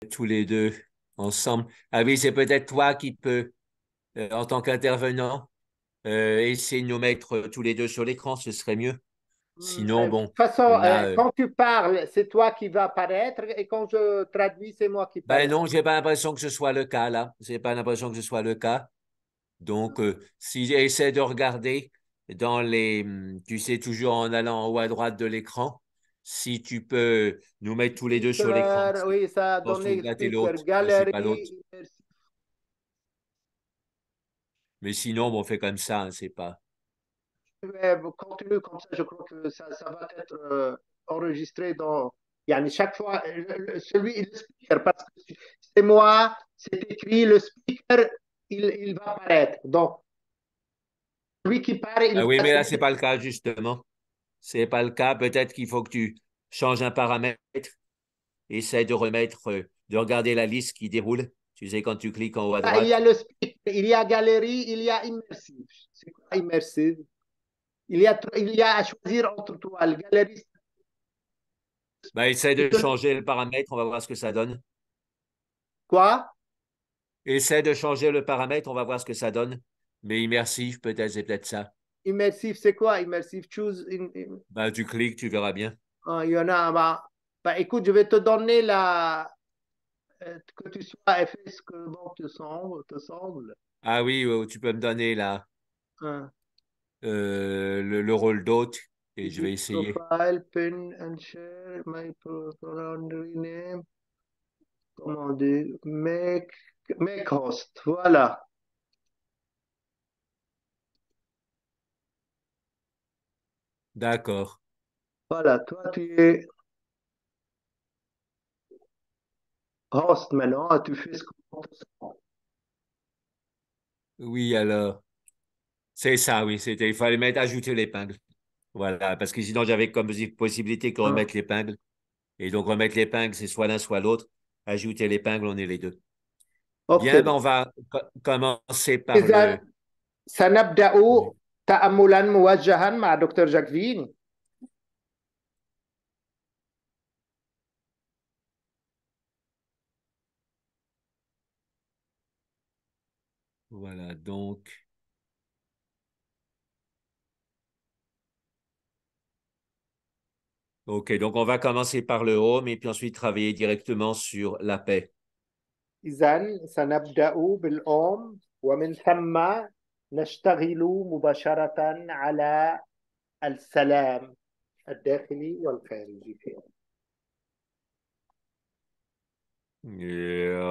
tous les deux ensemble. Ah oui, c'est peut-être toi qui peux, en tant qu'intervenant, essayer de nous mettre tous les deux sur l'écran, ce serait mieux. Sinon, De toute bon, façon, là, quand tu parles, c'est toi qui vas apparaître et quand je traduis, c'est moi qui ben parle. non, j'ai pas l'impression que ce soit le cas là. J'ai pas l'impression que ce soit le cas. Donc, si j'essaie de regarder dans tu sais, toujours en allant en haut à droite de l'écran, si tu peux nous mettre tous les deux sur l'écran, Speaker, oui, ça a je pense que donné là, t'es speaker, l'autre. Là, c'est pas galerie, l'autre. Mais sinon, bon, on fait comme ça, hein, c'est pas. continue comme ça, je crois que ça va être enregistré dans. Yani chaque fois, le speaker, parce que c'est moi, c'est écrit, le speaker, il va apparaître. Donc, celui qui parle, il Ah oui, va mais se là, c'est mettre. pas le cas, justement. C'est pas le cas. Peut-être qu'il faut que tu changes un paramètre. Essaie de remettre, de regarder la liste qui déroule. Tu sais, quand tu cliques en haut à Ah, il y a droite, le speaker, il y a galerie, il y a immersive. C'est quoi immersive? Il y a à choisir entre toi, le galerie. ben, essaie de changer le paramètre. On va voir ce que ça donne. Quoi? Essaie de changer le paramètre. On va voir ce que ça donne. Mais immersif, peut-être, c'est peut-être ça. Immersif, c'est quoi immersif? Choose. Ben, tu cliques, tu verras bien. Ah, il y en a. Bah, écoute, je vais te donner que tu sois fait ce que bon te semble. Ah oui, tu peux me donner là, Hein. le rôle d'hôte et je Edit vais essayer. profile, pin and share, my pronoun rename. Comment dire? Make host. Voilà. D'accord. Voilà. Toi, tu es host maintenant. Tu fais ce qu'on te semble. Oui, alors, c'est ça, oui. Il fallait mettre ajouter l'épingle. Voilà, parce que sinon, j'avais comme possibilité que Hein. remettre l'épingle. Et donc, remettre l'épingle, c'est soit l'un, soit l'autre. Ajouter l'épingle, on est les deux. OK. Bien, ben, on va commencer par إذا le. سنبدأ تأملا موجها مع دكتور جاكفين. Voilà, donc. OK, donc on va commencer par le home et puis ensuite travailler directement sur la paix. إذا سنبدأ بالأم ومن ثم نشتغل مباشرة على السلام الداخلي والخارجي فيه. Yeah.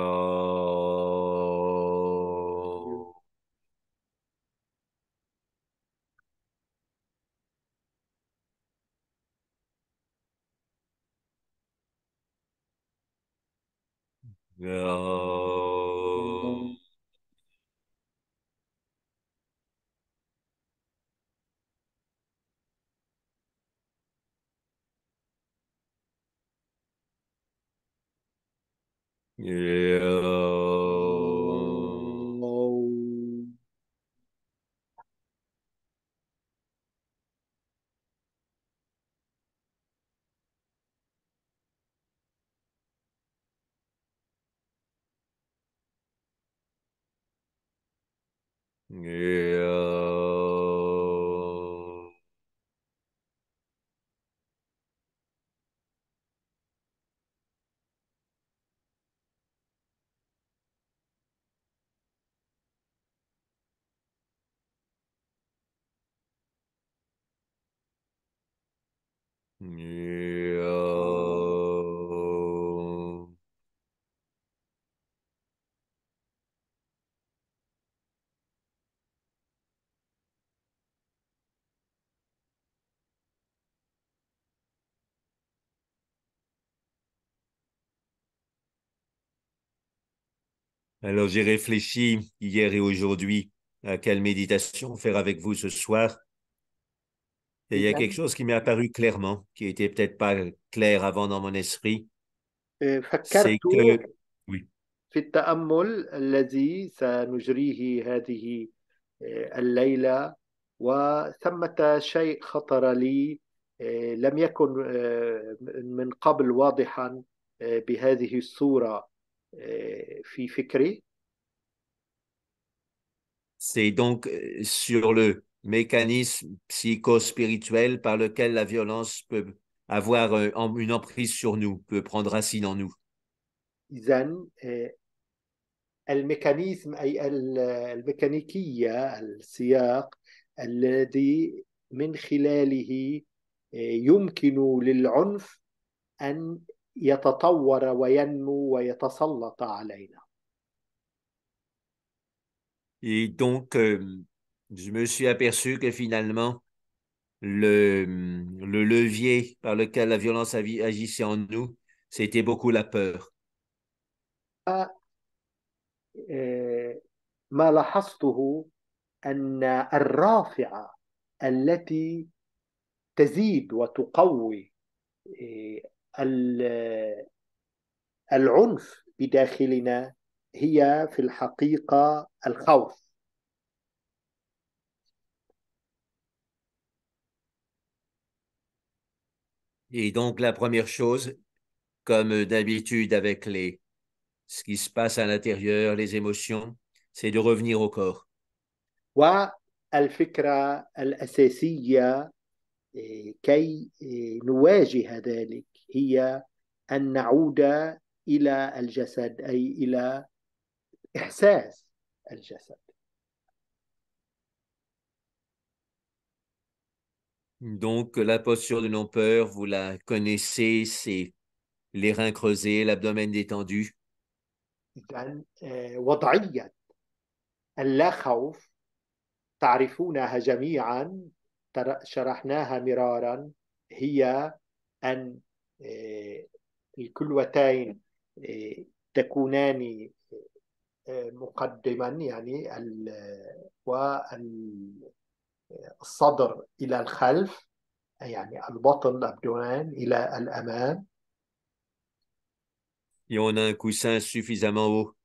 Yeah. Alors, j'ai réfléchi hier et aujourd'hui à quelle méditation faire avec vous ce soir. Et il y a إذا quelque chose qui m'est apparu clairement, qui était peut-être pas clair avant dans mon esprit, فكرت c'est que, oui, في التأمل الذي سنجريه هذه الليلة، وثمة شيء خطر لي لم يكن من قبل واضحا بهذه الصورة. في فكري. C'est donc sur le mécanisme psycho-spirituel par lequel la violence peut avoir une emprise sur nous, peut prendre racine en nous. إذا الميكانيزم أي الميكانيكية السياق الذي من خلاله يمكن للعنف أن يتطور وينمو ويتسلط علينا. Et donc, je me suis aperçu que finalement, le levier par lequel la violence agissait en nous, c'était beaucoup la peur. ما لاحظته أن الرافعة التي تزيد وتقوي العنف بداخلنا هي في الحقيقة الخوف. Et donc, la première chose, comme d'habitude avec ce qui se passe à l'intérieur, les émotions, c'est de revenir au corps. والفكرة الأساسية كي نواجه ذلك هي أن نعود إلى الجسد أي إلى إحساس الجسد. Donc, la posture de non-peur, vous la connaissez, c'est les reins creusés, l'abdomen détendu. إذن وضعية اللا خوف تعرفونها جميعا، شرحناها مرارا، هي أن الكلوتين تكونان مقدما يعني والصدر إلى الخلف، يعني البطن الأبدوان إلى الأمام. Et on a un coussin suffisamment haut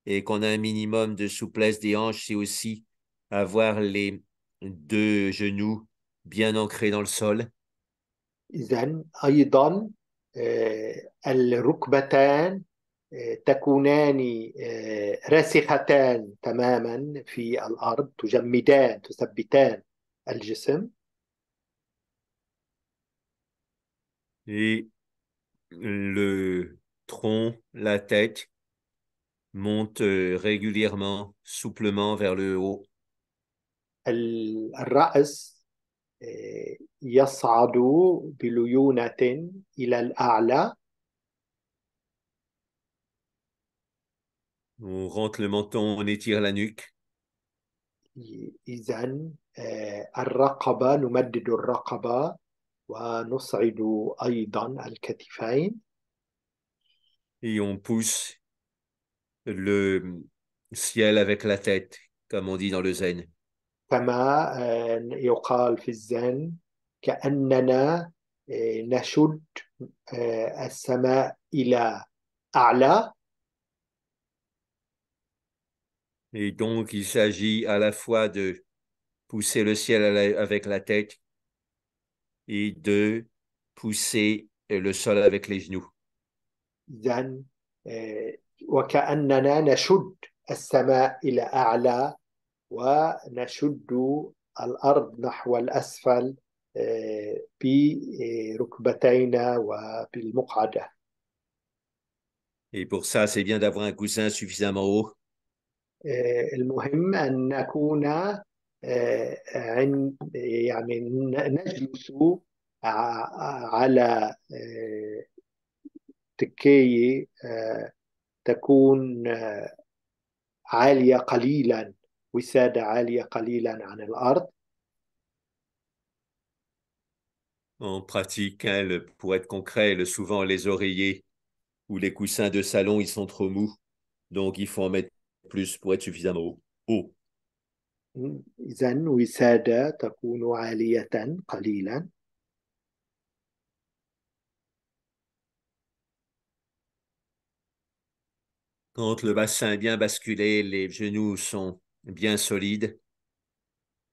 et qu'on a un minimum de souplesse des hanches, c'est aussi avoir les deux genoux bien ancrés dans le sol. إذن أيضا الركبتان تكونان راسختان تماما في الأرض، تجمدان تثبتان الجسم. Et le tronc, la tête monte régulièrement, souplement vers le haut. الرأس يصعد بليونة إلى الأعلى. On rentre le menton, on étire la nuque. إذن الرقبة نمدد الرقبة ونصعد أيضا الكتفين. Et on pousse le ciel avec la tête, comme on dit dans le zen. كما يقال في الزن كأننا نشد السماء إلى أعلى. Et donc, il s'agit à la fois de pousser le ciel avec la tête et de pousser le sol avec les genoux. إذن وكأننا نشد السماء إلى أعلى ونشد الأرض نحو الأسفل بركبتينا وبالمقعدة. Et pour ça, c'est bien d'avoir un coussin suffisamment haut. المهم أن نكون يعني نجلس على تكية تكون عالية قليلا، وسادة عالية قليلا عن الأرض. En pratique, hein, pour être concret, souvent les oreillers ou les coussins de salon, ils sont trop mous. Donc, il faut en mettre plus pour être suffisamment haut. إذا وسادة تكون عالية قليلا. Quand le bassin est bien basculé, les genoux sont bien solides.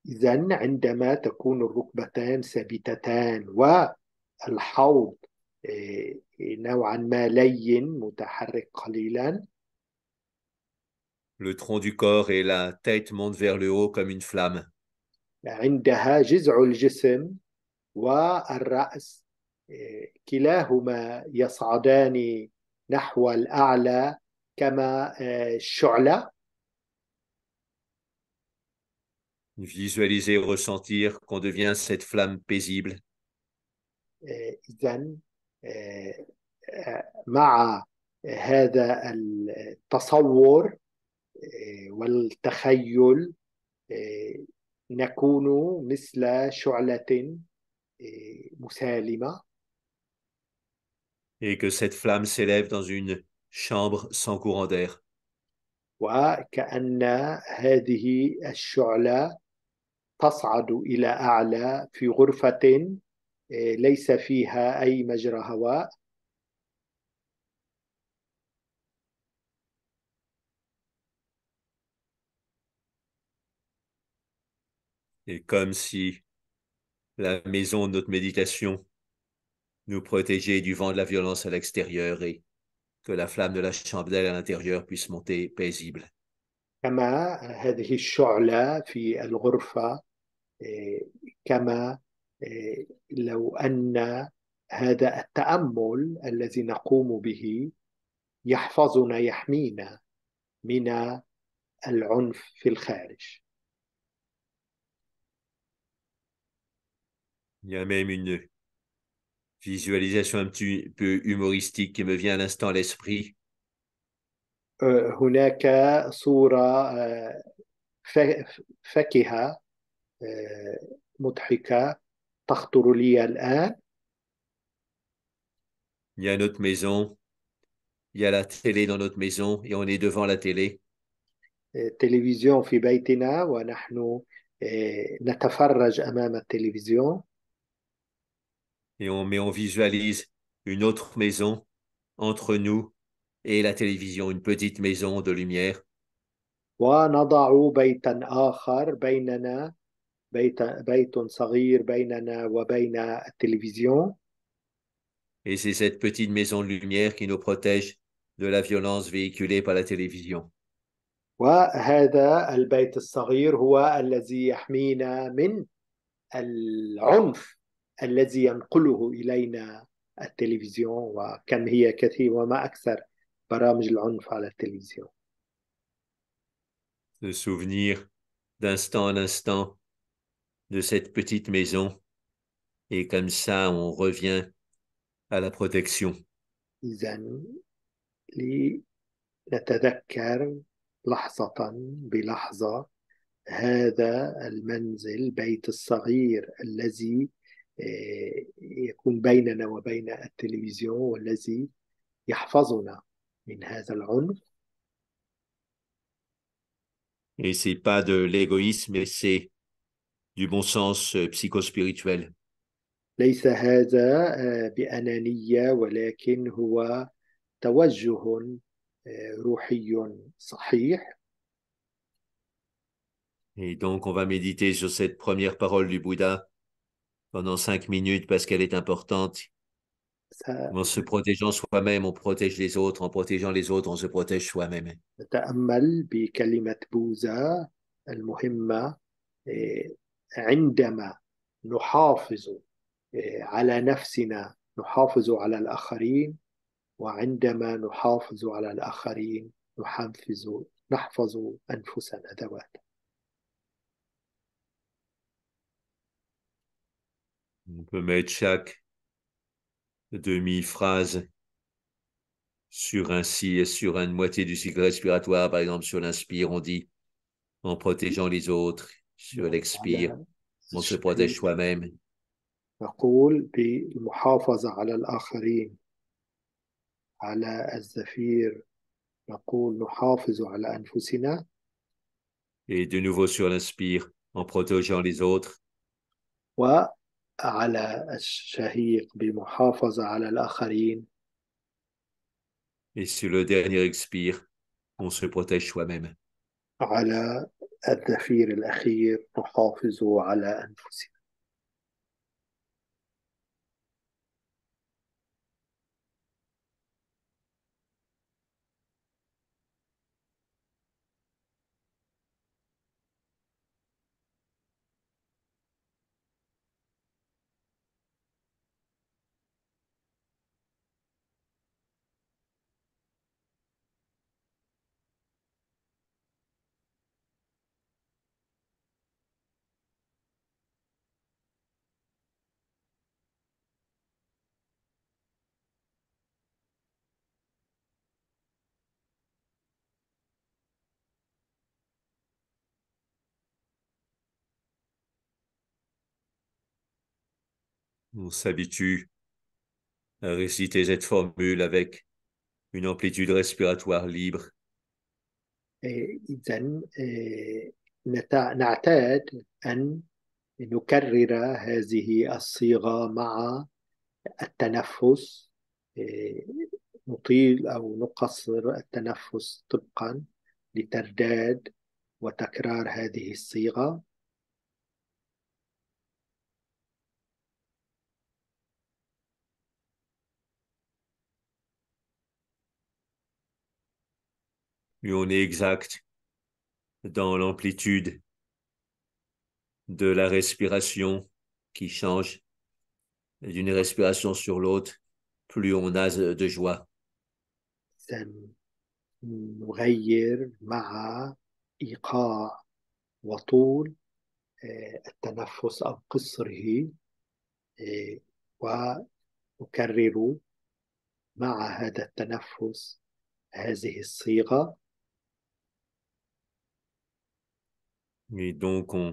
إذا عندما تكون الركبتان ثابتتان والحوض نوعا ما لين متحرك قليلا. Le tronc du corps et la tête montent vers le haut comme une flamme. عندها جذع الجسم والرأس كلاهما يصعدان نحو الأعلى كما الشعلة. Visualiser, ressentir qu'on devient cette flamme paisible إذن مع هذا التصور والتخيل نكون مثل شعلة مسالمة. et que cette flamme s'élève dans une chambre sans courant d'air. وكأن هذه الشعلة تصعد إلى أعلى في غرفة ليس فيها أي مجرى هواء. Et comme si la maison de notre méditation nous protégeait du vent de la violence à l'extérieur et que la flamme de la chandelle à l'intérieur puisse monter paisible. كما هذه الشعلة في الغرفة كما لو أن هذا التأمل الذي نقوم به يحفظنا يحمينا من العنف في الخارج. Il y a même une visualisation un petit peu humoristique qui me vient à l'instant à l'esprit. هناك صورة فكهة مضحكة تخطر لي الآن. Il y a notre maison, il y a la télé dans notre maison et on est devant la télé. تلفزيون في بيتنا ونحن نتفرج أمام التلفزيون. Mais on visualise une autre maison entre nous et la télévision, une petite maison de lumière. ونضع بيتا آخر بيننا، بيت صغير بيننا وبين التلفزيون. Et c'est cette petite maison de lumière qui nous protège de la violence véhiculée par la télévision. وهذا البيت الصغير هو الذي يحمينا من العنف الذي ينقله إلينا التلفزيون، وكم هي كثير وما أكثر برامج العنف على التلفزيون. Se souvenir d'instant en instant de cette petite maison et comme ça on revient à la protection. إذا لنتذكر لحظة بلحظة هذا المنزل، بيت الصغير الذي يكون بيننا وبين التلفزيون والذي يحفظنا من هذا العنف. Et c'est pas de l'égoïsme, mais c'est du bon sens psychospirituel. ليس هذا بأنانية، ولكن هو توجه روحي صحيح. Et donc, on va méditer sur cette première parole du Bouddha pendant 5 minutes parce qu'elle est importante. En se protégeant soi-même, on protège les autres. En protégeant les autres, on se protège soi-même. سنتأمل بكلمة بوذا المهمة. عندما نحافظ على نفسنا نحافظ على الآخرين، وعندما نحافظ على الآخرين نحفظ أنفسنا ذوات. On peut mettre chaque demi-phrase sur sur une moitié du cycle respiratoire. Par exemple, sur l'inspire, on dit en protégeant les autres. Sur l'expire, على on se protège الشهيق soi-même. نقول بالمحافظة على الآخرين. على الزفير نقول نحافظ على أنفسنا. Et de nouveau sur l'inspire, en protégeant les autres. وعلى الشهيق بالمحافظة على الآخرين. Et sur le dernier expire, on se protège soi-même. على الزفير الأخير نحافظ على أنفسنا. On s'habitue à réciter cette formule avec une amplitude respiratoire libre. إذا نعتاد أن نكرر هذه الصيغة مع التنفس. إيه، نطيل أو نقصر التنفس طبقا لترداد وتكرار هذه الصيغة. Et on est exact dans l'amplitude de la respiration qui change d'une respiration sur l'autre, plus on a de joie. إذا نغير مع إيقاع وطول التنفس أو قصره، ونكرر مع هذا التنفس هذه الصيغة. Et donc, on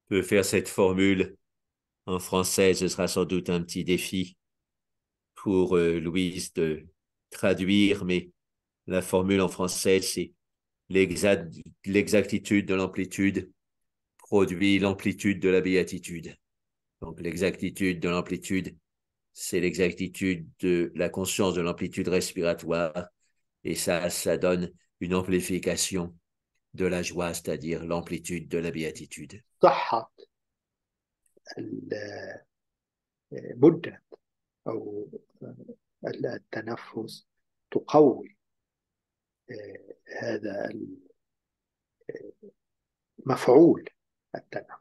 peut faire cette formule en français. Ce sera sans doute un petit défi pour Louise de traduire, mais la formule en français, c'est l'exactitude de l'amplitude produit l'amplitude de la béatitude. Donc, l'exactitude de l'amplitude, c'est l'exactitude de la conscience de l'amplitude respiratoire. Et ça donne une amplification de la joie, c'est-à-dire l'amplitude de la béatitude. صحة المدة أو التنفس تقوي هذا مفعول التنفس.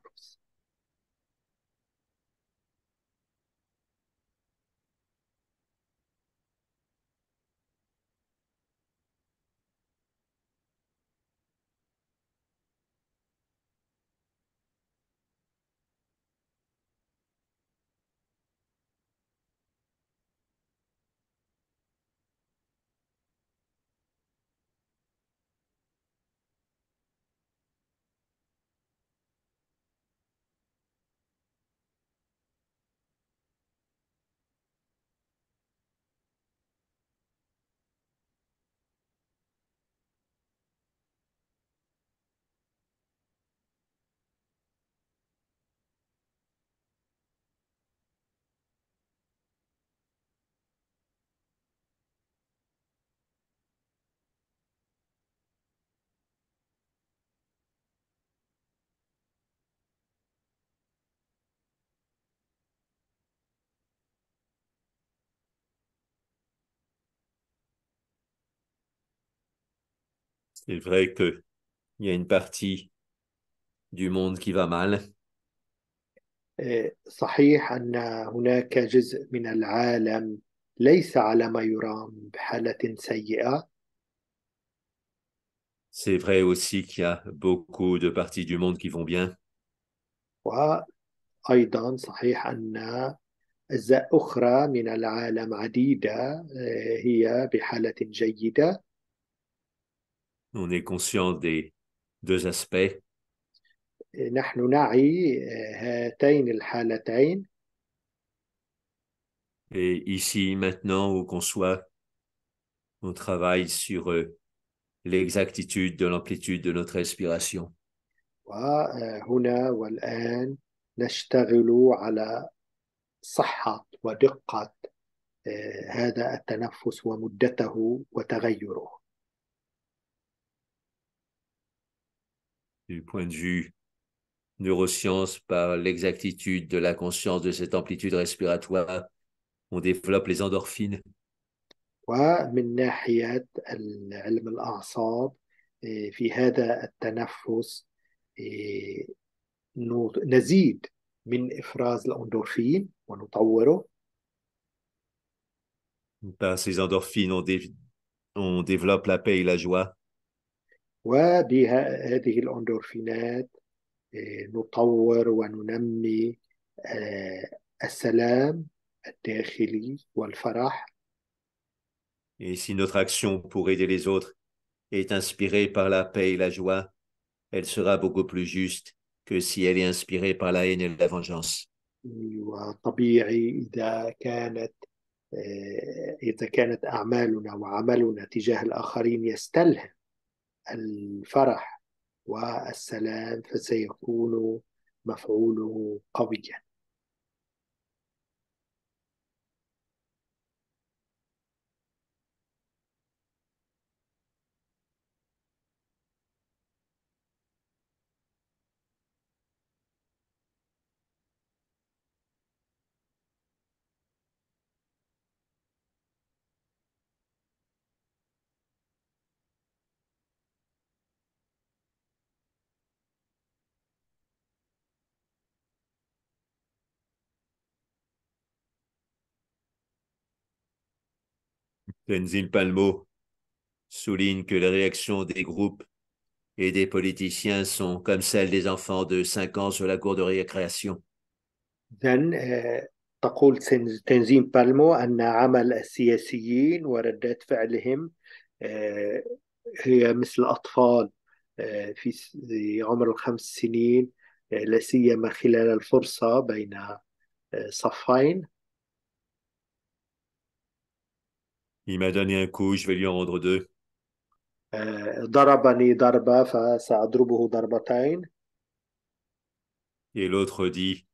C'est vrai qu'il y a une partie du monde qui va mal. صحيح أن هناك جزء من العالم ليس على ما يرام بحالة سيئة. C'est vrai aussi qu'il y a beaucoup de parties du monde qui vont bien. وأيضا صحيح أن أجزاء أخرى من العالم عديدة هي بحالة جيدة. On est conscient des deux aspects. نحن نعي هاتين الحالتين. Et ici, maintenant, où qu'on soit, on travaille sur l'exactitude de l'amplitude de notre respiration. وهنا والآن نشتغل على صحة ودقة هذا التنفس ومدته وتغيره. Du point de vue neurosciences, par l'exactitude de la conscience de cette amplitude respiratoire, on développe les endorphines. ومن ناحية علم الأعصاب في هذا التنفس نزيد من إفراز الأندورفين ونطوره. Par ces endorphines, on développe la paix et la joie. وبهذه الأندورفينات نطور وننمي السلام الداخلي والفرح. Et si notre action pour aider les autres est inspirée par la paix et la joie, elle sera beaucoup plus juste que si elle est inspirée par la haine et la vengeance. وطبيعي إذا كانت أعمالنا وعملنا تجاه الآخرين يستلهم الفرح والسلام فسيكون مفعوله قويا. Tenzin Palmo souligne que les réactions des groupes et des politiciens sont comme celles des enfants de 5 ans sur la cour de récréation. إذن تقول تنظيم بالمو أن عمل السياسيين وردات فعلهم آه، هي مثل الأطفال في عمر ال5 سنين، لا سيما خلال الفرصة بين صفين. Il m'a donné un coup, je vais lui en rendre deux. ضربني ضربة فسأضربه ضربتين. Et l'autre dit,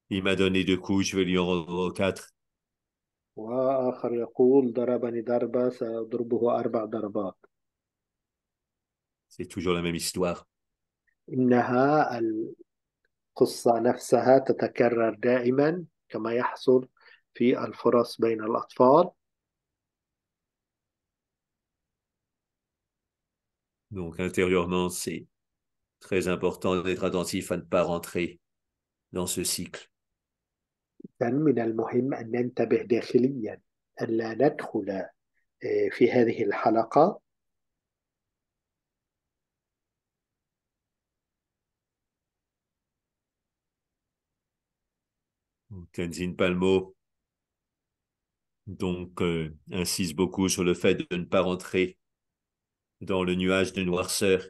il m'a donné deux coups, je vais lui en rendre quatre. وآخر يقول ضربني ضربة سأضربه 4 ضربات. C'est toujours la même histoire. إنها القصة نفسها تتكرر دائما كما يحصل في الفرص بين الأطفال. Donc intérieurement, c'est très important d'être attentif à ne pas rentrer dans ce cycle. إذن من المهم أن ننتبه داخليا أن لا ندخل في هذه الحلقة. Tenzin Palmo insiste beaucoup sur le fait de ne pas rentrer dans le nuage de noirceur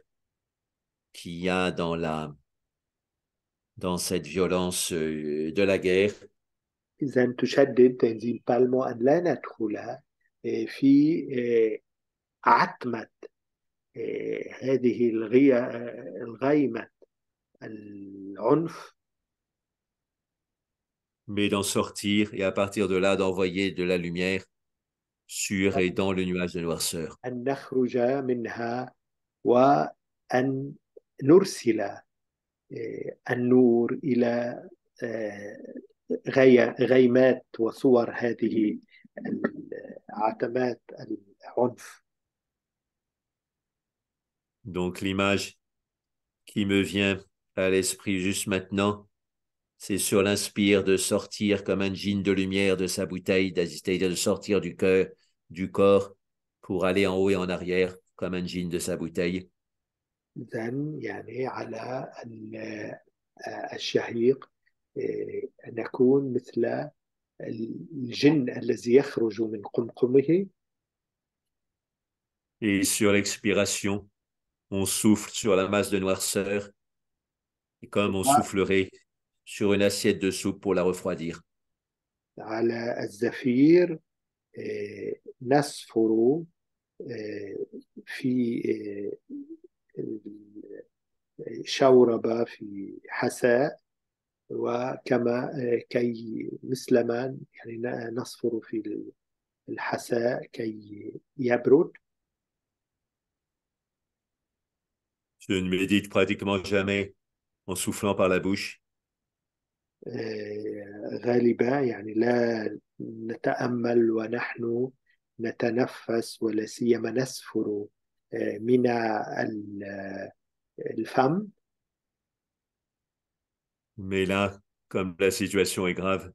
qu'il y a dans cette violence de la guerre. إذن تشدد تنزيل بالمو أن لا ندخل في عتمة هذه الغيمة العنف، Mais d'en sortir et à partir de là d'envoyer de la lumière sur et dans le nuage de noirceur. أن نخرج منها وأن نرسل النور إلى آه، غيمات وصور هذه عتمات العنف. Donc l'image qui me vient à l'esprit juste maintenant, c'est sur l'inspire de sortir comme un djinn de lumière de sa bouteille, c'est-à-dire de sortir du cœur, du corps, pour aller en haut et en arrière comme un djinn de sa bouteille. إذن يعني على الشهيق أن نكون مثل الجن الذي يخرج من قمقمه. Et sur l'expiration, on souffle sur la masse de noirceur, et comme on soufflerait sur une assiette de soupe pour la refroidir. على الزفير نسفر في شوربة في حساء، وكما كي مثلما يعني نصفر في الحساء كي يبرد. Je ne médite pratiquement jamais en soufflant par la bouche. غالبا يعني لا نتأمل ونحن نتنفس، ولا سيما نسفر من الفم. Mais là, comme la situation est grave,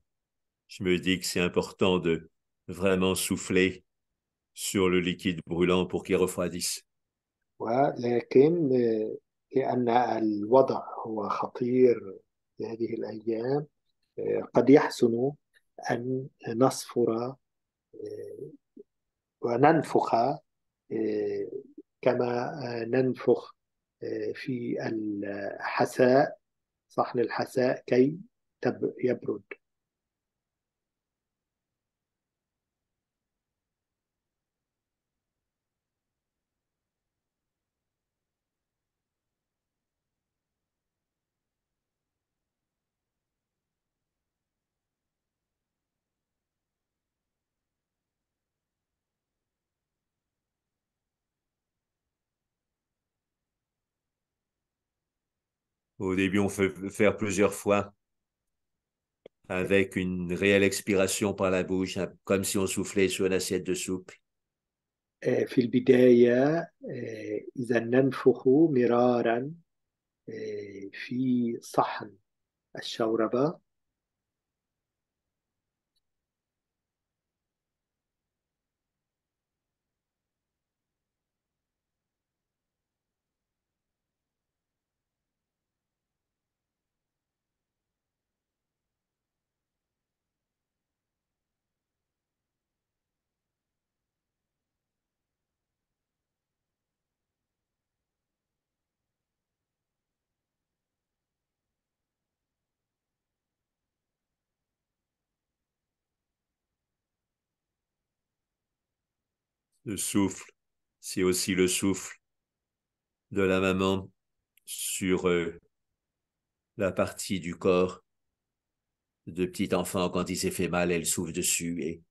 je me dis que c'est important de vraiment souffler sur le liquide brûlant pour qu'il refroidisse. ولكن لأن الوضع هو خطير في هذه الأيام، قد يحسن أن نصفر وننفخ كما ننفخ في الحساء، صحن الحساء كي يبرد. Au début, on fait faire plusieurs fois avec une réelle expiration par la bouche, hein, comme si on soufflait sur une assiette de soupe. في البداية إذا ننفخ مرارا في صحن الشوربة. Le souffle, c'est aussi le souffle de la maman sur la partie du corps de petit enfant quand il s'est fait mal, elle souffle dessus et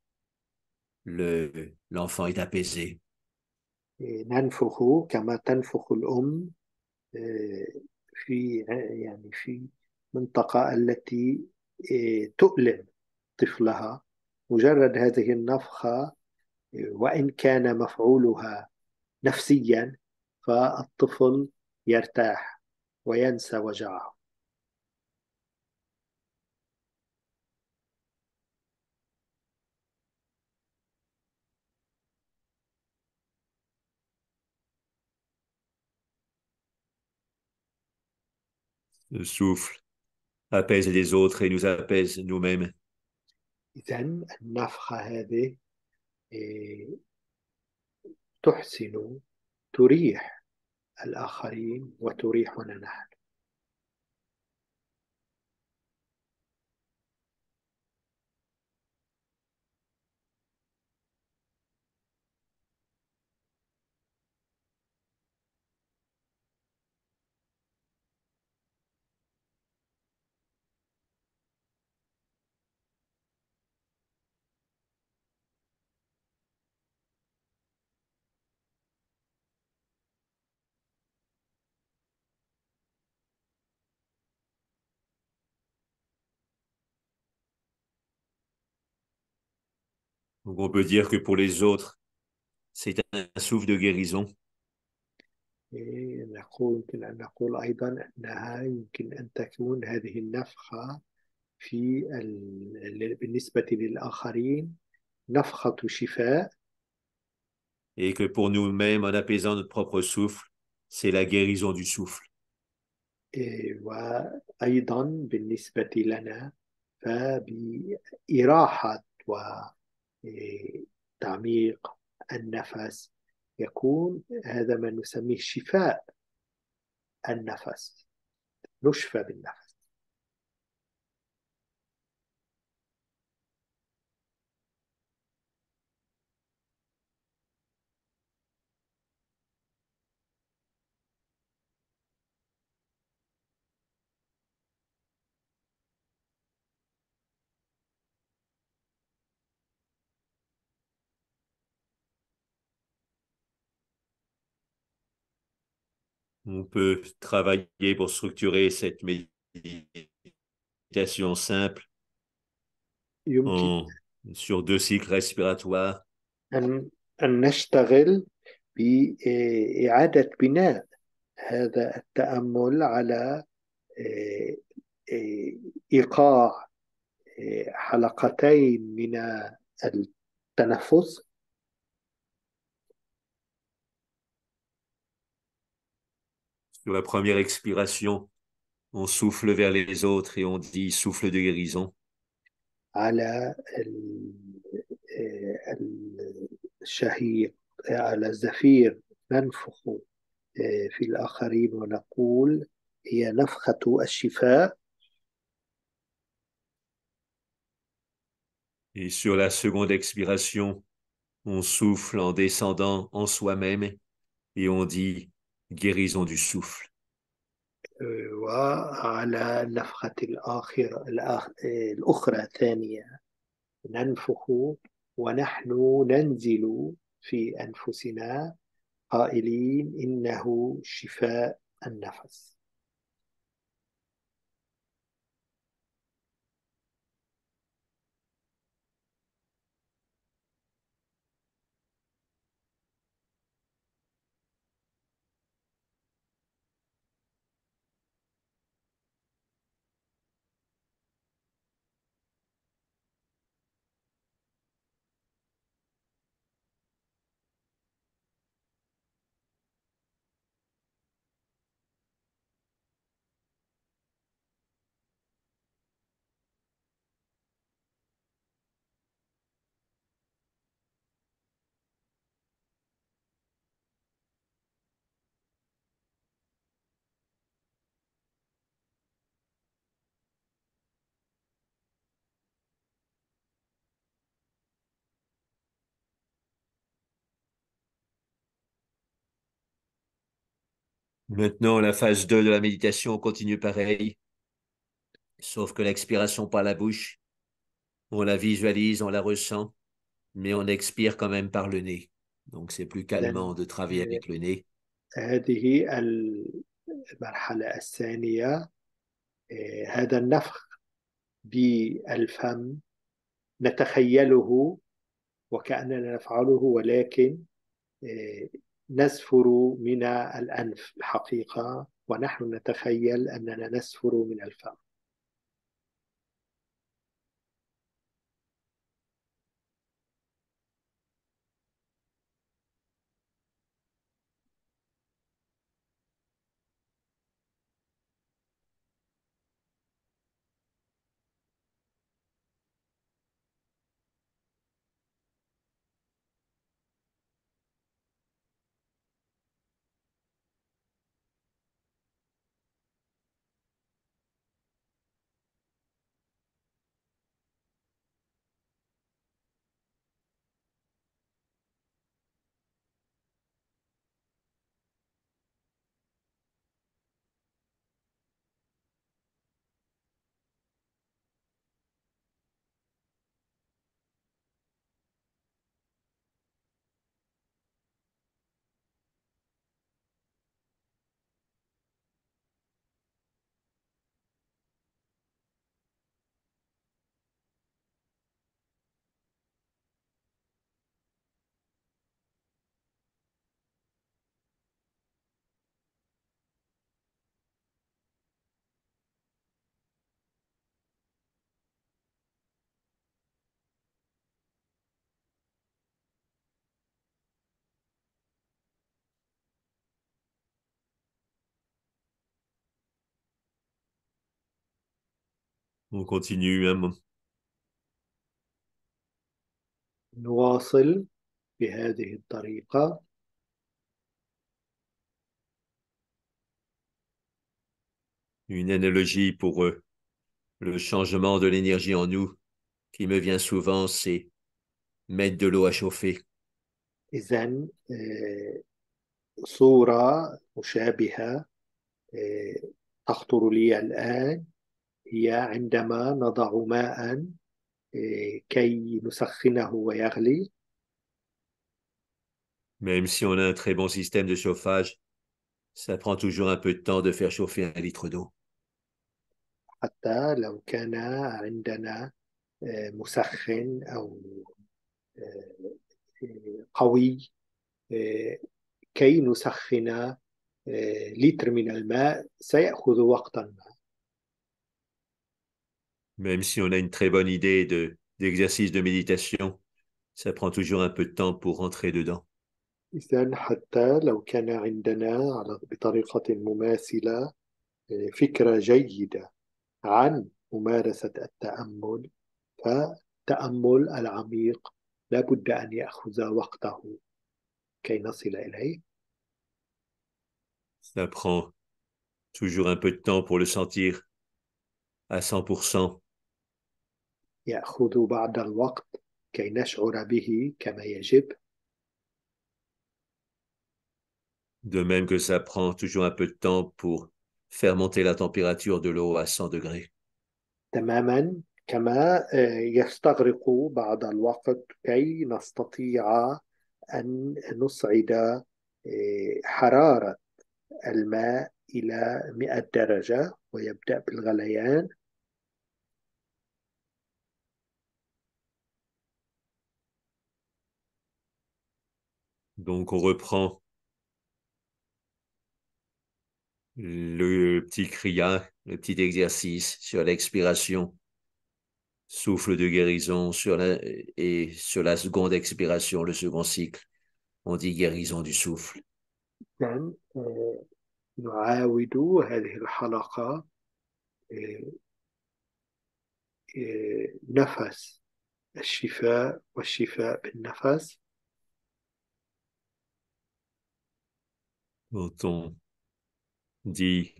l'enfant est apaisé. ننفخ كما تنفخ الأم آه، في يعني في منطقة التي تؤلم طفلها. مجرد هذه النفخة وإن كان مفعولها نفسيا فالطفل يرتاح وينسى وجعه. Le souffle apaise les autres et nous apaise nous-mêmes. إذا النفخة هذه آه، تحسن، تريح الآخرين وتريحنا نحن. Donc on peut dire que pour les autres, c'est un souffle de guérison. يمكن أن نقول أيضا أنها يمكن أن تكون هذه النفخة بالنسبة للآخرين نفخة شفاء. Et que pour nous-mêmes, en apaisant notre propre souffle, c'est la guérison du souffle. وأيضا بالنسبة لنا فبإراحة وتعميق النفس يكون هذا ما نسميه شفاء النفس، نشفى بالنفس. On peut travailler pour structurer cette méditation simple يمكن en, sur 2 cycles respiratoires. أن نشتغل بإعادة بناء هذا التأمل على آه، إيقاع حلقتين من التنفس. Sur la première expiration, on souffle vers les autres et on dit souffle de guérison. على الشهيق، على الزفير ننفخ في الآخرين ونقول هي نفخة الشفاء. Et sur la seconde expiration, on souffle en descendant en soi-même et on dit guérison du souffle. وعلى النفخة الأخرى ثانية ننفخ ونحن ننزل في أنفسنا قائلين إنه شفاء النفس. Maintenant, la phase 2 de la méditation continue pareil, sauf que l'expiration par la bouche, on la visualise, on la ressent, mais on expire quand même par le nez. Donc c'est plus إذا calmant de travailler avec le nez. هذه المرحلة الثانية، هذا النفخ بالفم نتخيله وكأننا نفعله، ولكن نزفر من الأنف الحقيقة، ونحن نتخيل أننا نزفر من الفم. On continue hein. نواصل بهذه الطريقة. Une analogie pour le changement de l'énergie en nous qui me vient souvent, c'est mettre de l'eau à chauffer. إذن صورة مشابهة تخطر لي الآن هي عندما نضع ماء كي نسخنه ويغلي. Même si on a un très bon système de chauffage, ça prend toujours un peu de temps de faire chauffer 1 litre d'eau. حتى لو كان عندنا مسخن أو قوي كي نسخن لتر من الماء سيأخذ وقتا ما. Même si on a une très bonne idée d'exercice de méditation, ça prend toujours un peu de temps pour rentrer dedans. إذن حتى لو كان عندنا بطريقة مماثلة فكرة جيدة عن ممارسة التأمل، فالتأمل العميق لابد أن يأخذ وقته كي نصل إليه. Ça prend toujours un peu de temps pour le sentir à 100%. يأخذ بعض الوقت كي نشعر به كما يجب. De même que ça prend toujours un peu de temps pour faire monter la température de l'eau à 100 degrés. تماما كما يستغرق بعض الوقت كي نستطيع أن نصعد حرارة الماء إلى 100 درجة ويبدأ بالغليان. Donc on reprend le petit kriya, le petit exercice sur l'expiration, souffle de guérison et sur la seconde expiration, le second cycle, on dit guérison du souffle. إذن نعاود هذه الحلقة آه، نفس الشفاء والشفاء بالنفس. Quand on dit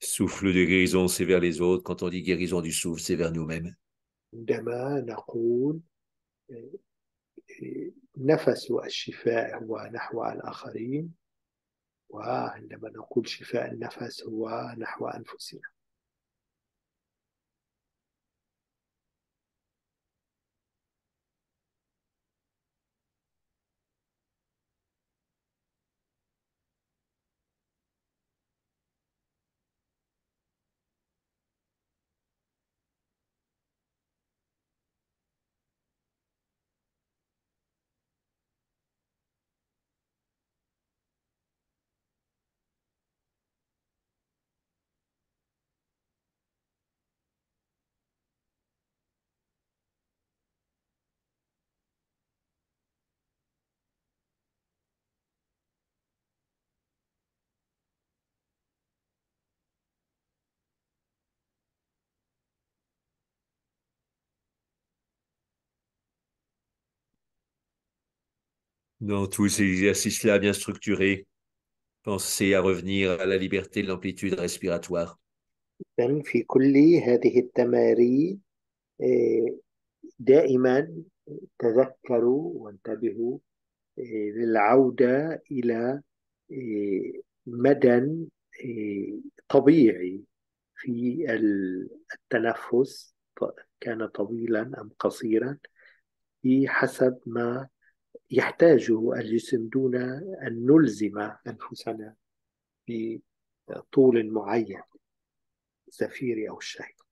souffle de guérison, c'est vers les autres. Quand on dit guérison du souffle, c'est vers nous-mêmes. عندما نقول آه، نفس الشفاء هو نحو الآخرين، وعندما نقول شفاء النفس هو نحو أنفسنا. Dans tous ces exercices-là bien structurés, pensez à revenir à la liberté de l'amplitude respiratoire. إذن في كل هذه التمارين آه، دائما تذكروا وانتبهوا للعودة إلى مدى طبيعي في التنفس، كان طويلا أم قصيرا بحسب ما يحتاجه الجسم دون أن نلزم أنفسنا بطول معين، الزفير أو الشهيق.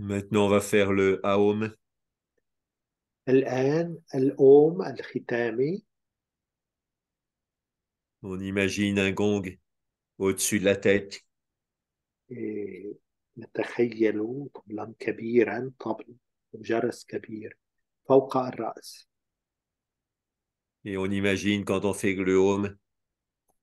Maintenant, on va faire le Aum. الآن الأوم الختامي. On imagine un gong au-dessus de la tête نتخيل طبلا كبيرا، طبل جرس كبير فوق الرأس. et on imagine quand on fait le Aum,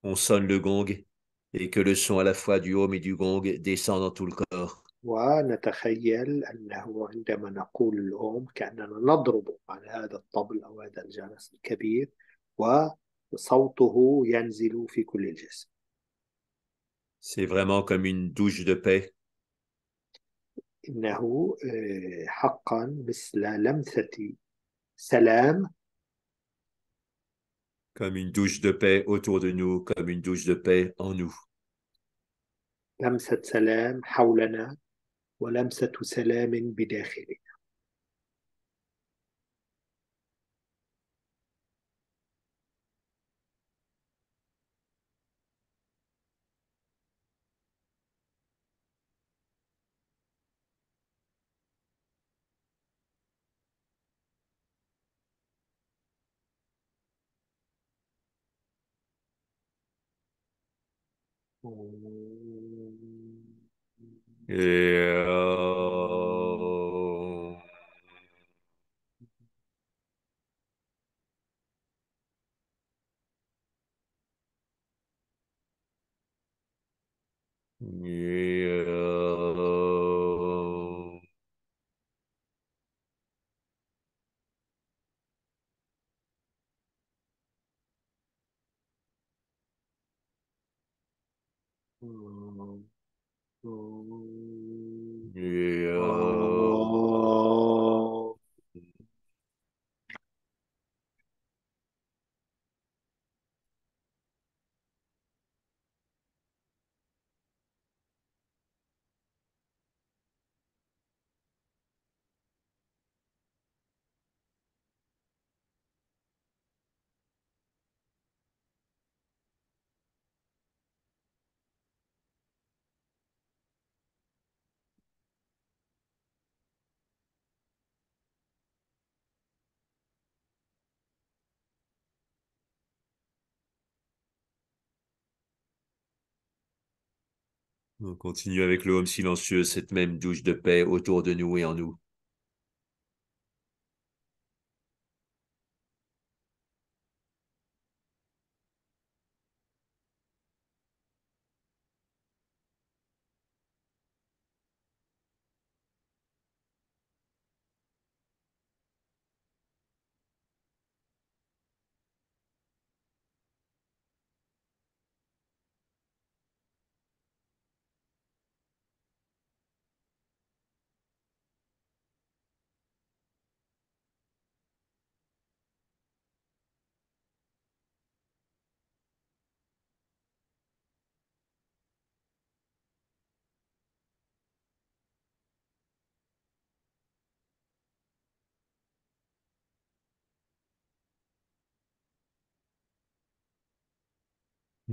on sonne le gong et que le son à la fois du Aum et du gong descend dans tout le corps. ونتخيل أنه عندما نقول الأوم كأننا نضرب على هذا الطبل أو هذا الجرس الكبير، وصوته ينزل في كل الجسم. C'est vraiment comme une douche de paix, إنه حقا مثل لمسة سلام، comme une douche de paix autour de nous, comme une douche de paix en nous. لمسة سلام حولنا ولمسة سلام بداخلنا. Et Et, et, on continue avec le homme silencieux, cette même douche de paix autour de nous et en nous.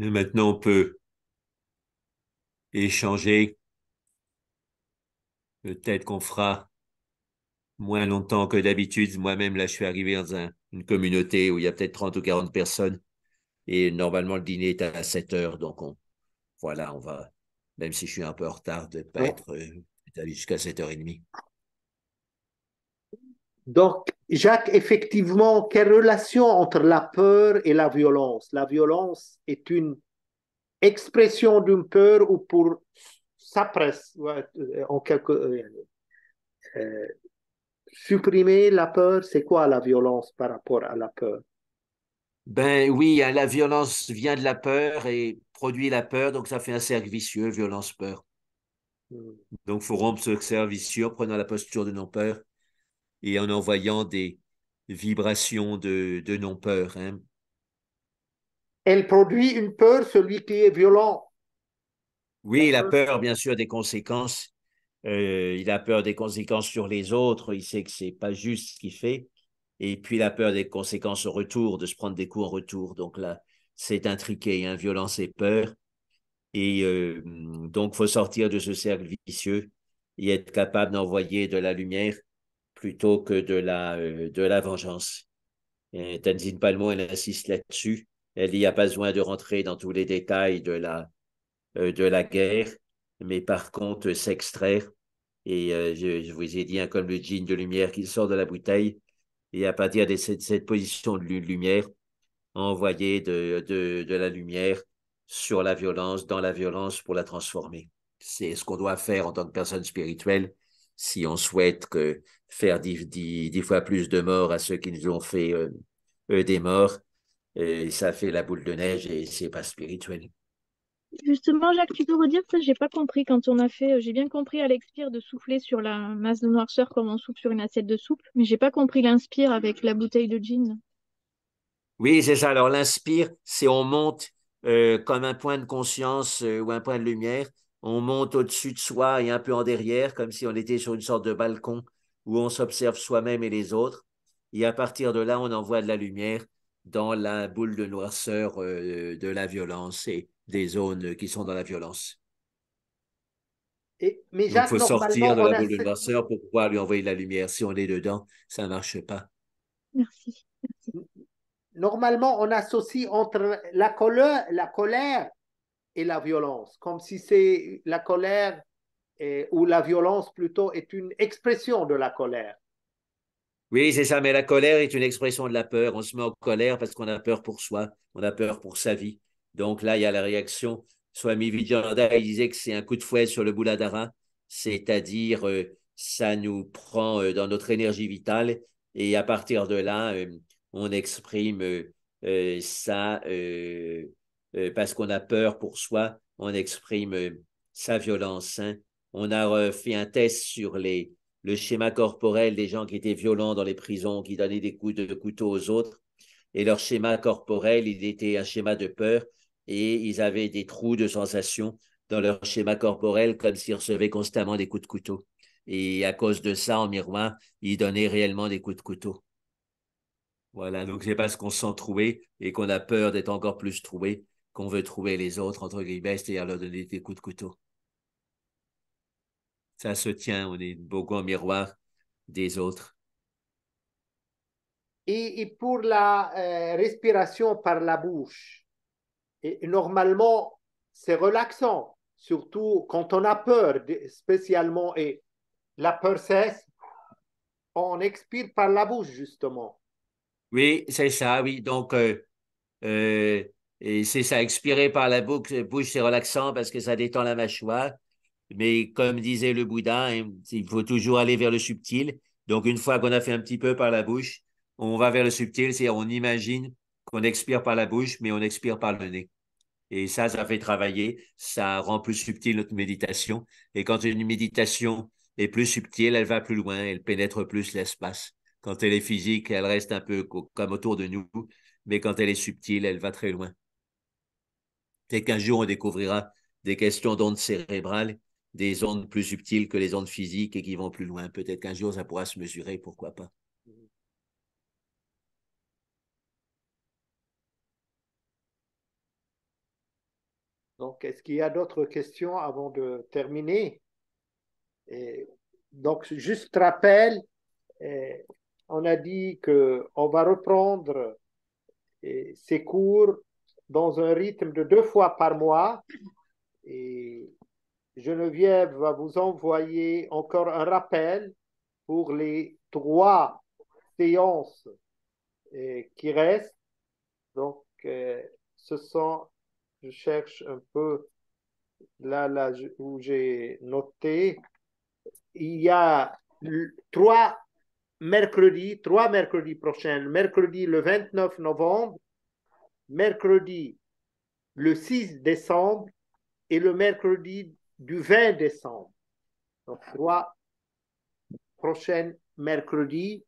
Et maintenant, on peut échanger. Peut-être qu'on fera moins longtemps que d'habitude. Moi-même, là, je suis arrivé dans une communauté où il y a peut-être 30 ou 40 personnes. Et normalement, le dîner est à 7 heures. Donc, voilà, on va, même si je suis un peu en retard, de ne pas Ouais. être allé jusqu'à 7h30. Donc, Jacques, effectivement, quelle relation entre la peur et la violence? La violence est une expression d'une peur ou pour s'appresse, ouais, en quelque euh, supprimer la peur, c'est quoi la violence par rapport à la peur? Ben oui, hein, la violence vient de la peur et produit la peur. Donc, ça fait un cercle vicieux, violence-peur. Hmm. Donc, il faut rompre ce cercle vicieux en prenant la posture de non-peur et en envoyant des vibrations de non-peur, hein. Elle produit une peur, celui qui est violent. La Oui, il a peur. peur, bien sûr, des conséquences. Il a peur des conséquences sur les autres. Il sait que c'est pas juste ce qu'il fait. Et puis, il a peur des conséquences au retour, de se prendre des coups en retour. Donc là, c'est intriqué, hein, violence et peur. Et donc, faut sortir de ce cercle vicieux et être capable d'envoyer de la lumière plutôt que de la vengeance. Et Tenzin Palmo, elle insiste là-dessus. Elle dit, il n'y a pas besoin de rentrer dans tous les détails de la guerre, mais par contre s'extraire. Et je vous ai dit, hein, comme le djinn de lumière qui sort de la bouteille, et à partir de cette position de lumière, envoyer de la lumière sur la violence, dans la violence pour la transformer. C'est ce qu'on doit faire en tant que personne spirituelle si on souhaite faire 10 fois plus de morts à ceux qui nous ont fait des morts. Et ça fait la boule de neige et c'est pas spirituel. Justement, Jacques, tu peux redire ça? J'ai pas compris quand on a fait. J'ai bien compris à l'expire de souffler sur la masse de noirceur comme on souffle sur une assiette de soupe, mais j'ai pas compris l'inspire avec la bouteille de gin. Oui, c'est ça. Alors, l'inspire, c'est on monte comme un point de conscience ou un point de lumière. On monte au-dessus de soi et un peu en derrière, comme si on était sur une sorte de balcon où on s'observe soi-même et les autres. Et à partir de là, on envoie de la lumière dans la boule de noirceur de la violence et des zones qui sont dans la violence. Mais Donc, il Jacques, faut sortir normalement, de la boule de noirceur pour pouvoir lui envoyer de la lumière. Si on est dedans, ça ne marche pas. Merci, merci. normalement, on associe entre la colère et la violence, comme si c'est la colère ou la violence plutôt est une expression de la colère. Oui, c'est ça, mais la colère est une expression de la peur. On se met en colère parce qu'on a peur pour soi, on a peur pour sa vie. Donc là, il y a la réaction Swami Vivekananda, il disait que c'est un coup de fouet sur le Bouladhara, c'est-à-dire ça nous prend dans notre énergie vitale et à partir de là, on exprime ça parce qu'on a peur pour soi, on exprime sa violence. Hein. On a fait un test sur le schéma corporel des gens qui étaient violents dans les prisons, qui donnaient des coups de couteau aux autres. Et leur schéma corporel, il était un schéma de peur et ils avaient des trous de sensation dans leur schéma corporel comme s'ils recevaient constamment des coups de couteau. Et à cause de ça, en miroir, ils donnaient réellement des coups de couteau. Voilà, donc c'est parce qu'on se sent troué et qu'on a peur d'être encore plus troué qu'on veut trouver les autres, entre guillemets, c'est-à-dire leur donner des coups de couteau. Ça se tient, on est beaucoup en miroir des autres. Et pour la respiration par la bouche, et normalement, c'est relaxant, surtout quand on a peur, spécialement, et la peur cesse, on expire par la bouche, justement. Oui, c'est ça, oui. Donc, Euh, et c'est ça, expirer par la bouche, c'est relaxant parce que ça détend la mâchoire. Mais comme disait le Bouddha, hein, il faut toujours aller vers le subtil. Donc, une fois qu'on a fait un petit peu par la bouche, on va vers le subtil, c'est-à-dire on imagine qu'on expire par la bouche, mais on expire par le nez. Et ça fait travailler, ça rend plus subtil notre méditation. Et quand une méditation est plus subtile, elle va plus loin, elle pénètre plus l'espace. Quand elle est physique, elle reste un peu comme autour de nous, mais quand elle est subtile, elle va très loin. Peut-être qu'un jour, on découvrira des questions d'ondes cérébrales, des ondes plus subtiles que les ondes physiques et qui vont plus loin. Peut-être qu'un jour, ça pourra se mesurer, pourquoi pas. Donc, est-ce qu'il y a d'autres questions avant de terminer? Et donc, juste rappel, eh, on a dit qu'on va reprendre ces cours dans un rythme de 2 fois par mois. Et Geneviève va vous envoyer encore un rappel pour les 3 séances qui restent. Donc, ce sont, je cherche un peu là où j'ai noté, il y a 3 mercredis prochains. Mercredi le 29 novembre, mercredi le 6 décembre et le mercredi du 20 décembre. Donc, 3 prochains mercredis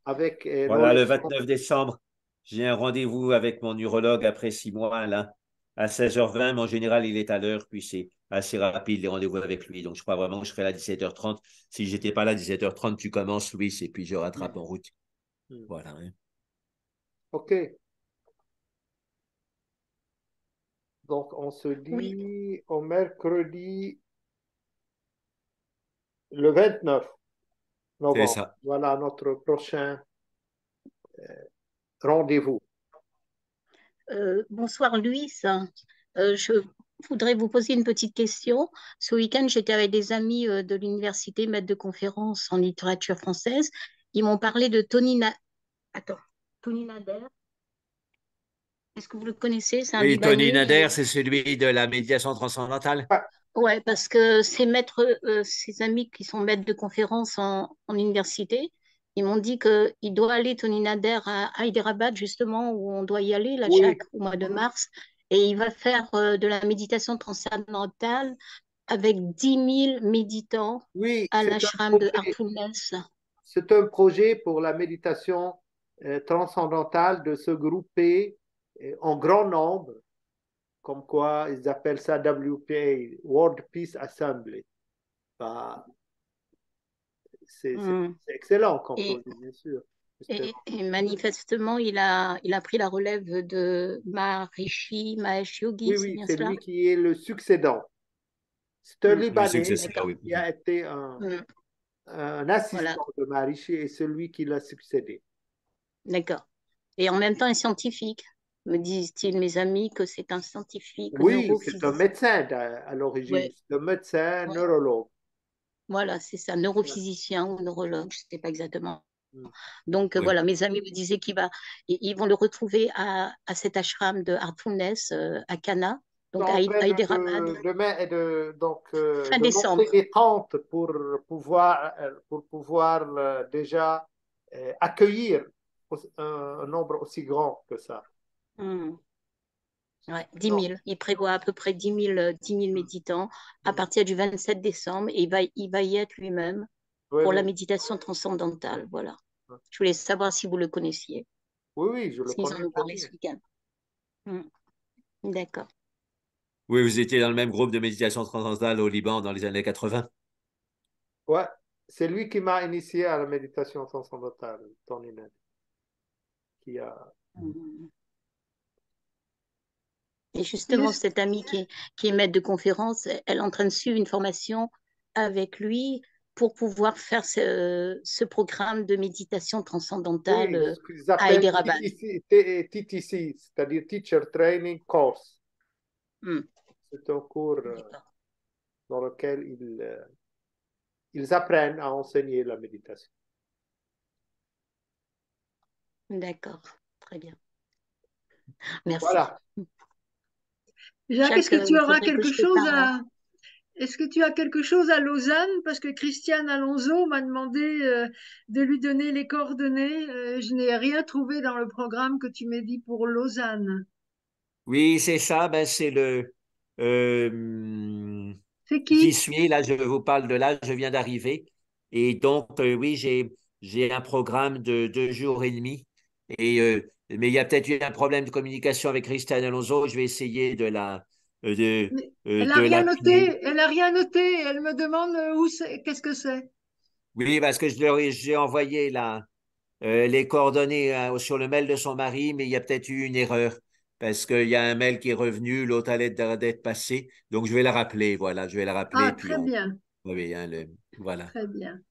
avec Voilà, le 29 décembre, j'ai un rendez-vous avec mon urologue après 6 mois, là, à 16h20. Mais en général, il est à l'heure, puis c'est assez rapide les rendez-vous avec lui. Donc, je crois vraiment que je serai là à 17h30. Si j'étais pas là à 17h30, tu commences, Louis, et puis je rattrape en route. Voilà. Hein. OK. Donc, on se Oui, dit au mercredi le 29 C'est novembre. ça. Voilà notre prochain rendez-vous. Bonsoir Louis. Je voudrais vous poser une petite question. Ce week-end, j'étais avec des amis de l'université, maître de conférence en littérature française. Ils m'ont parlé de Tony Nader. Est-ce que vous le connaissez? C'est un Oui, Tony Libanais. Nader, c'est celui de la médiation transcendantale. Ouais, parce que ces amis qui sont maîtres de conférence en université, ils m'ont dit qu'il doit aller, Tony Nader, à Hyderabad, justement, où on doit y aller, là, Oui, au mois de mars. Et il va faire de la méditation transcendantale avec 10 000 méditants oui, à l'ashram de Heartfulness. c'est un projet pour la méditation transcendantale de se grouper en grand nombre, comme quoi ils appellent ça WPA, World Peace Assembly. Bah, c'est Mm. excellent comme Et, projet, bien sûr. et manifestement, il a pris la relève de Maharishi Mahesh Oui, Yogi, c'est oui, bien c'est cela? lui qui est le succédant. C'est un Le Libanais successeur, D'accord. oui. qui a été Mm. un Voilà, assistant de Maharishi et celui qui l'a succédé. d'accord. Et en même temps, un scientifique. Me disent-ils, mes amis, que c'est un scientifique Oui, c'est un neurophysicien. médecin à l'origine. Ouais, C'est un médecin ouais. neurologue. Voilà, c'est ça, neurophysicien ou neurologue, je ne sais pas exactement. Mm. Donc Oui. voilà, mes amis me disaient ils vont le retrouver à cet ashram de Heartfulness à Cana. Donc en train Hyderabad, fin de monter décembre. les tentes pour pouvoir déjà accueillir un nombre aussi grand que ça. Hmm. Ouais, 10 Non. 000. Il prévoit à peu près 10 000 Mm. méditants à Mm. partir du 27 décembre et il va y être lui-même Oui, pour la oui. méditation transcendantale. Voilà. Mm. Je voulais savoir si vous le connaissiez. Oui, oui, je le S'ils en connais ont très parlé bien. ce week-end. Hmm. D'accord. Oui, vous étiez dans le même groupe de méditation transcendantale au Liban dans les années 80. Ouais, c'est lui qui m'a initié à la méditation transcendantale, Tony Ned, qui a... Hmm. Et Et justement, est-ce cette amie qui est maître de conférence, elle est en train de suivre une formation avec lui pour pouvoir faire ce programme de méditation transcendantale Oui, ce qu'ils à appellent Hyderabad. TTC, c'est-à-dire Teacher Training Course. Hmm. C'est un cours D'accord. dans lequel ils apprennent à enseigner la méditation. D'accord. Très bien. Merci. Voilà. Jacques, est-ce Jacques, que tu il auras faudrait que quelque je te chose parle, hein. à est-ce que tu as quelque chose à Lausanne? Parce que Christiane Alonso m'a demandé de lui donner les coordonnées. Je n'ai rien trouvé dans le programme que tu m'as dit pour Lausanne. Oui, c'est ça. Ben, c'est C'est j'y qui? suis, là, je vous parle de là, je viens d'arriver. Et donc, oui, j'ai un programme de 2 jours et demi. Mais il y a peut-être eu un problème de communication avec Christiane Alonso. Je vais essayer Mais elle a de rien l'appeler. noté. Elle a rien noté. Elle me demande où c'est, qu'est-ce que c'est. Oui, parce que j'ai envoyé les coordonnées sur le mail de son mari, mais il y a peut-être eu une erreur parce qu'il y a un mail qui est revenu, l'autre a l'air d'être passé. Donc, je vais la rappeler, voilà, je vais la rappeler, Ah, puis très bien, oui, hein, voilà. très bien.